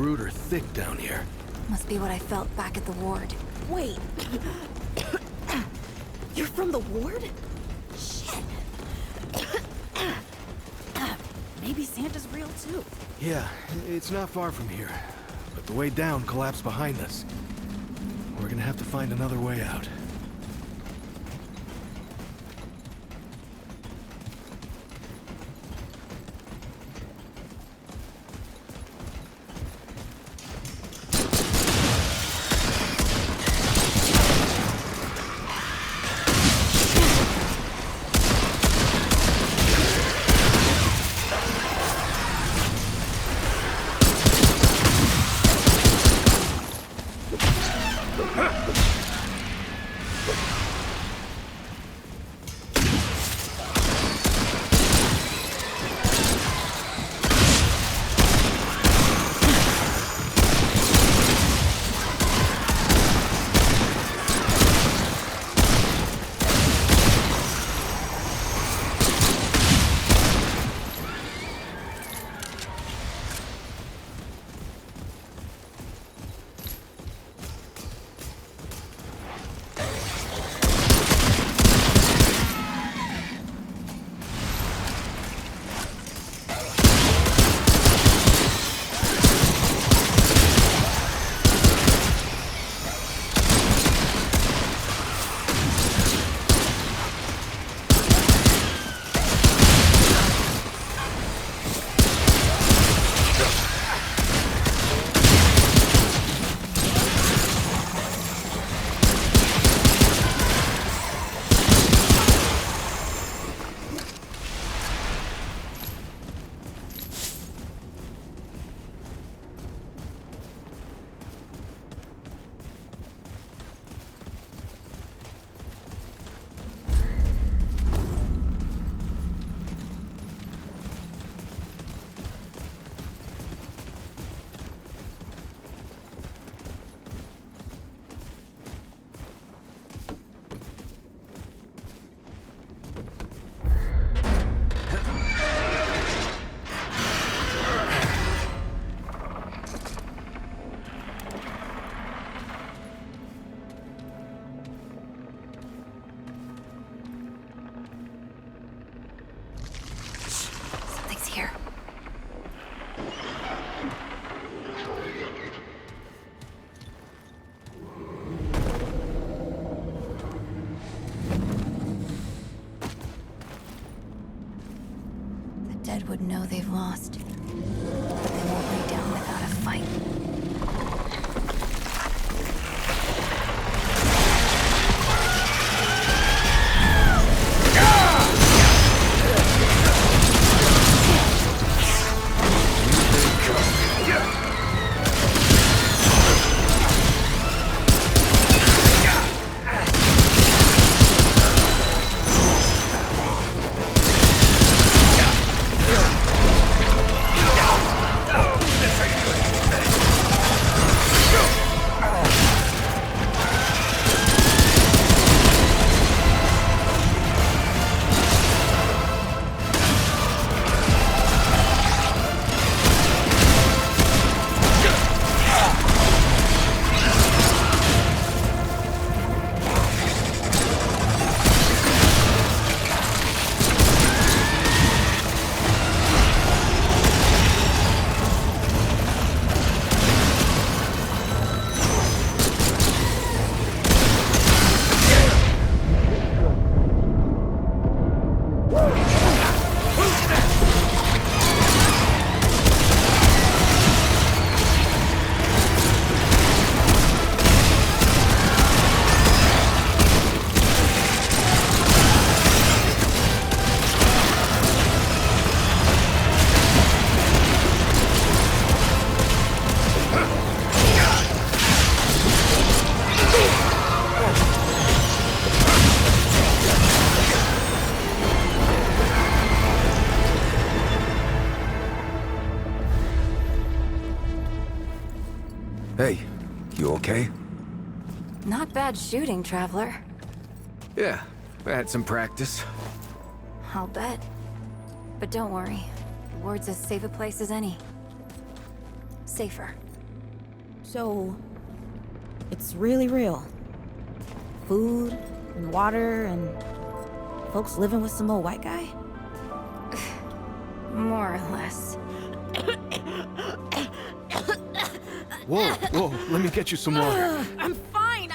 brute are thick down here. Must be what I felt back at the ward. Wait. You're from the ward? Shit. Maybe Santa's real too. Yeah, it's not far from here. But the way down collapsed behind us. We're gonna have to find another way out. Something's here. The dead would know they've lost, but they won't lay down without a fight. Hey, you okay? Not bad shooting, Traveler. Yeah, I had some practice. I'll bet. But don't worry. The ward's as safe a place as any. Safer. So, it's really real. Food and water and folks living with some old white guy? More or less. Whoa, whoa, let me get you some water. I'm fine.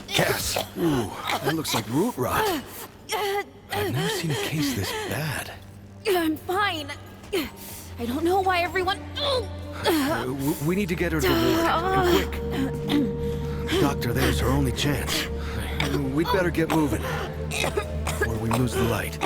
Cass! Ooh, that looks like root rot. I've never seen a case this bad. I'm fine. I don't know why everyone. We need to get her to the ward, and quick. Doctor, there's her only chance. We'd better get moving, before we lose the light.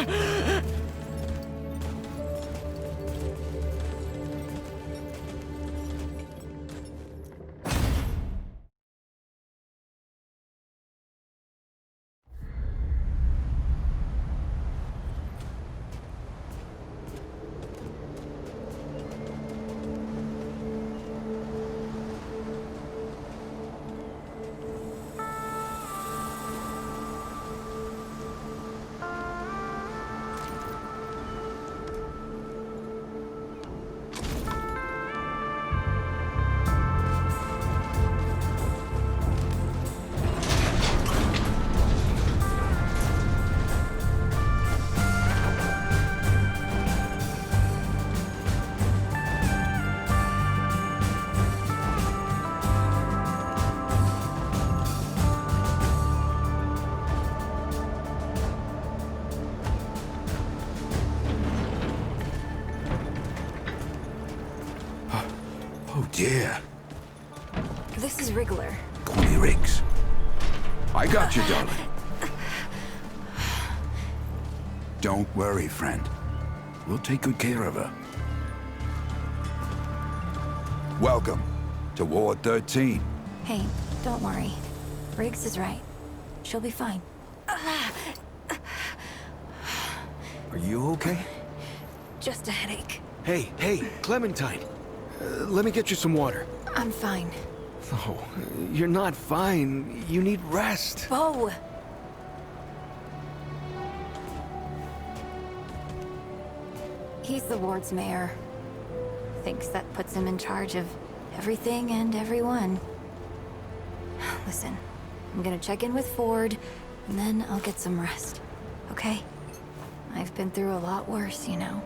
Oh dear. This is Wriggler. Call me Riggs. I got you, darling. Don't worry, friend. We'll take good care of her. Welcome to Ward 13. Hey, don't worry. Riggs is right. She'll be fine. Are you okay? Just a headache. Hey, Clementine. Let me get you some water. I'm fine. Oh, you're not fine. You need rest. Bo! He's the ward's mayor. Thinks that puts him in charge of everything and everyone. Listen, I'm gonna check in with Ford, and then I'll get some rest. Okay? I've been through a lot worse, you know.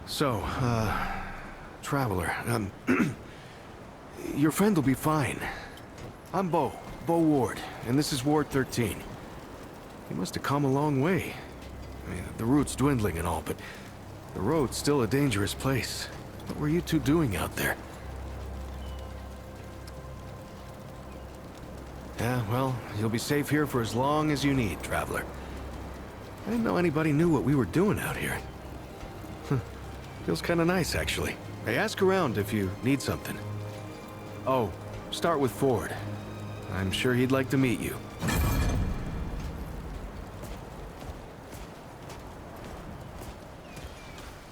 So, Traveler, your friend will be fine. I'm Bo Ward, and this is Ward 13. He must have come a long way. I mean, the route's dwindling and all, but the road's still a dangerous place. What were you two doing out there? Yeah, well, you'll be safe here for as long as you need, Traveler. I didn't know anybody knew what we were doing out here. Feels kind of nice, actually. Hey, ask around if you need something. Oh, start with Ford. I'm sure he'd like to meet you.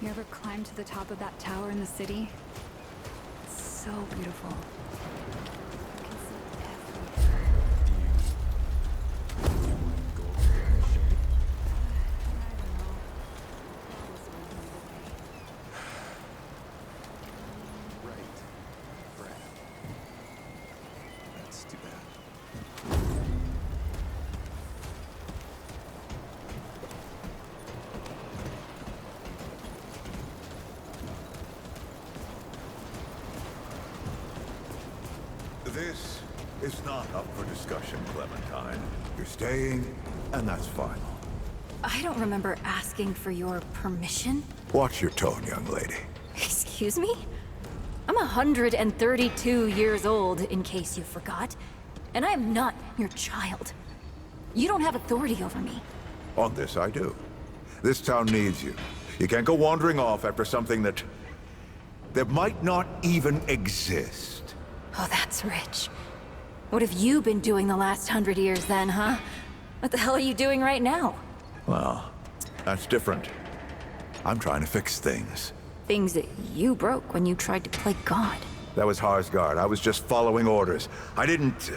You ever climbed to the top of that tower in the city? It's so beautiful. You can see everything. That's too bad. This is not up for discussion, Clementine. You're staying, and that's final. I don't remember asking for your permission. Watch your tone, young lady. Excuse me? I'm 132 years old, in case you forgot. And I am not your child. You don't have authority over me. On this, I do. This town needs you. You can't go wandering off after something that might not even exist. Oh, that's rich. What have you been doing the last 100 years then, huh? What the hell are you doing right now? Well, that's different. I'm trying to fix things. Things that you broke when you tried to play God. That was Harsgard. I was just following orders. I didn't...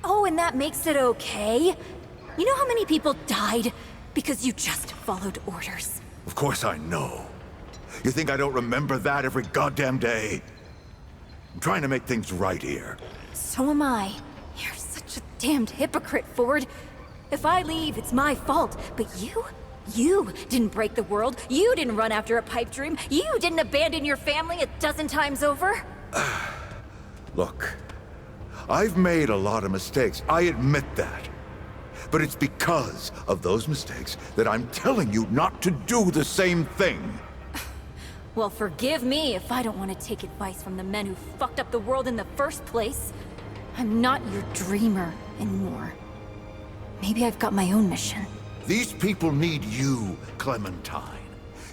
Oh, and that makes it okay? You know how many people died because you just followed orders? Of course I know. You think I don't remember that every goddamn day? I'm trying to make things right here. So am I. You're such a damned hypocrite, Ford. If I leave, it's my fault. But you didn't break the world. You didn't run after a pipe dream. You didn't abandon your family 12 times over. Look, I've made a lot of mistakes. I admit that. But it's because of those mistakes that I'm telling you not to do the same thing. Well, forgive me if I don't want to take advice from the men who fucked up the world in the first place. I'm not your dreamer anymore. Maybe I've got my own mission. These people need you, Clementine.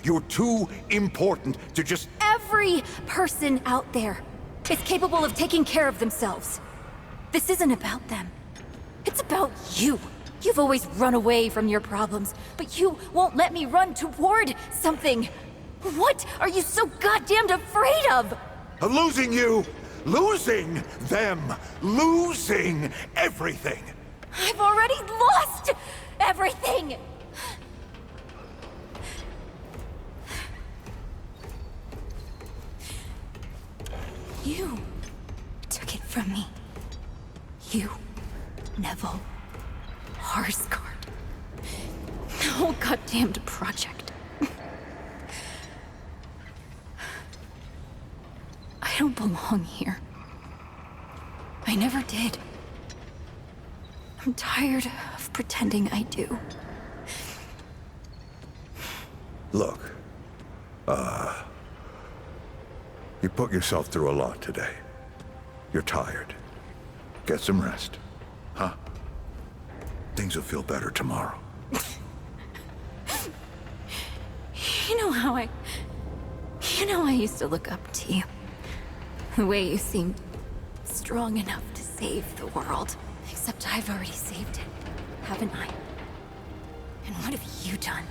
You're too important to just... Every person out there is capable of taking care of themselves. This isn't about them. It's about you. You've always run away from your problems, but you won't let me run toward something. What are you so goddamned afraid of? Of losing you! Losing them! Losing everything! I've already lost everything! You took it from me. You, Neville, Harsgard. The whole goddamned project. I don't belong here. I never did. I'm tired of pretending I do. Look, you put yourself through a lot today. You're tired. Get some rest, huh? Things will feel better tomorrow. You know how I used to look up to you. The way you seemed strong enough to save the world. Except I've already saved it, haven't I? And what have you done?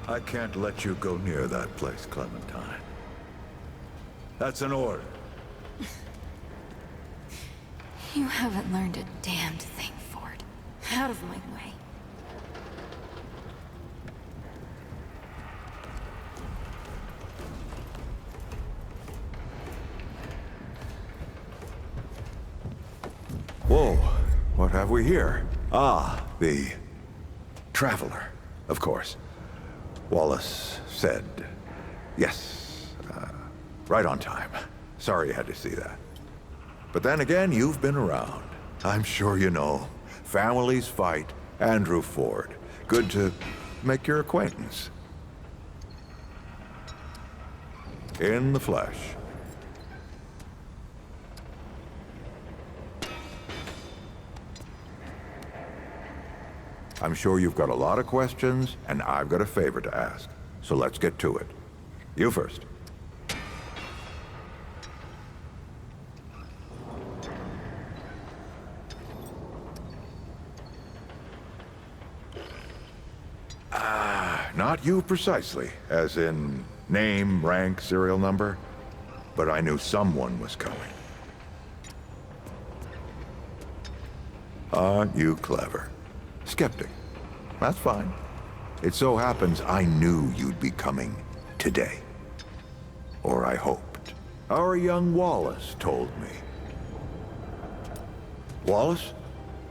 I can't let you go near that place, Clementine. That's an order. You haven't learned a damned thing, Ford. Out of my way. Whoa, what have we here? Ah, the Traveler, of course. Wallace said yes, right on time. Sorry you had to see that. But then again, you've been around. I'm sure you know. Families fight. Andrew Ford. Good to make your acquaintance. In the flesh. I'm sure you've got a lot of questions, and I've got a favor to ask. So let's get to it. You first. Not you precisely, as in name, rank, serial number, but I knew someone was coming. Aren't you clever? Skeptic. That's fine. It so happens I knew you'd be coming today. Or I hoped. Our young Wallace told me. Wallace?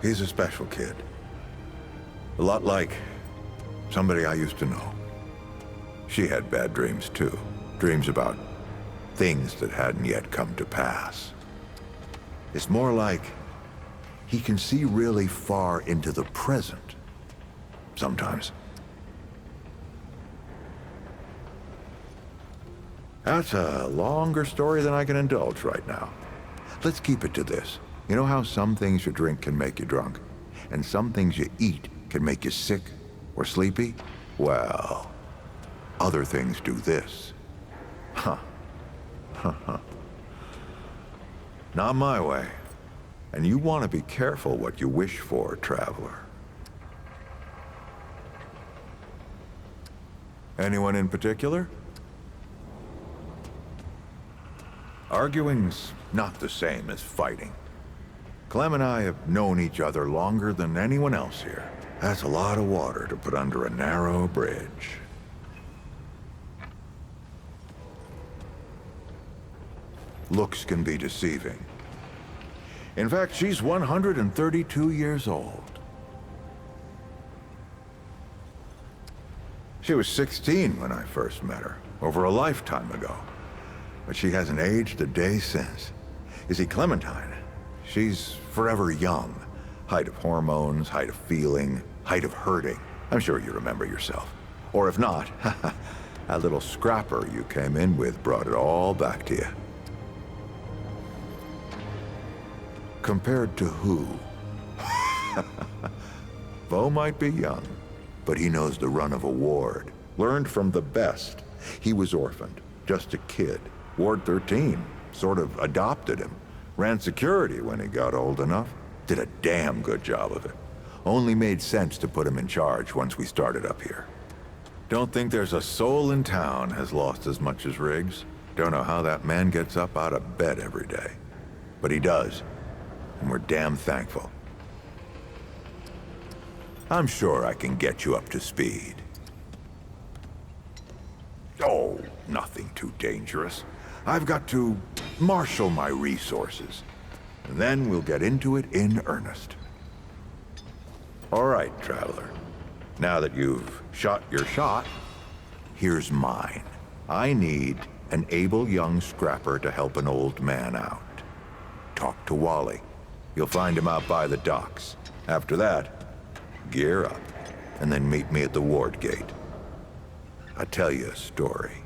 He's a special kid. A lot like somebody I used to know. She had bad dreams too. Dreams about things that hadn't yet come to pass. It's more like he can see really far into the present. Sometimes. That's a longer story than I can indulge right now. Let's keep it to this. You know how some things you drink can make you drunk? And some things you eat can make you sick or sleepy? Well, other things do this. Huh. Not my way. And you want to be careful what you wish for, traveler. Anyone in particular? Arguing's not the same as fighting. Clem and I have known each other longer than anyone else here. That's a lot of water to put under a narrow bridge. Looks can be deceiving. In fact, she's 132 years old. She was 16 when I first met her, over a lifetime ago. But she hasn't aged a day since. You see, Clementine, she's forever young. Height of hormones, height of feeling, height of hurting. I'm sure you remember yourself. Or if not, that little scrapper you came in with brought it all back to you. Compared to who? Bo might be young, but he knows the run of a ward. Learned from the best. He was orphaned, just a kid. Ward 13 sort of adopted him. Ran security when he got old enough. Did a damn good job of it. Only made sense to put him in charge once we started up here. Don't think there's a soul in town has lost as much as Riggs. Don't know how that man gets up out of bed every day. But he does. And we're damn thankful. I'm sure I can get you up to speed. Oh, nothing too dangerous. I've got to marshal my resources. And then we'll get into it in earnest. All right, Traveler. Now that you've shot your shot, here's mine. I need an able young scrapper to help an old man out. Talk to Wally. You'll find him out by the docks. After that, gear up, and then meet me at the ward gate. I'll tell you a story.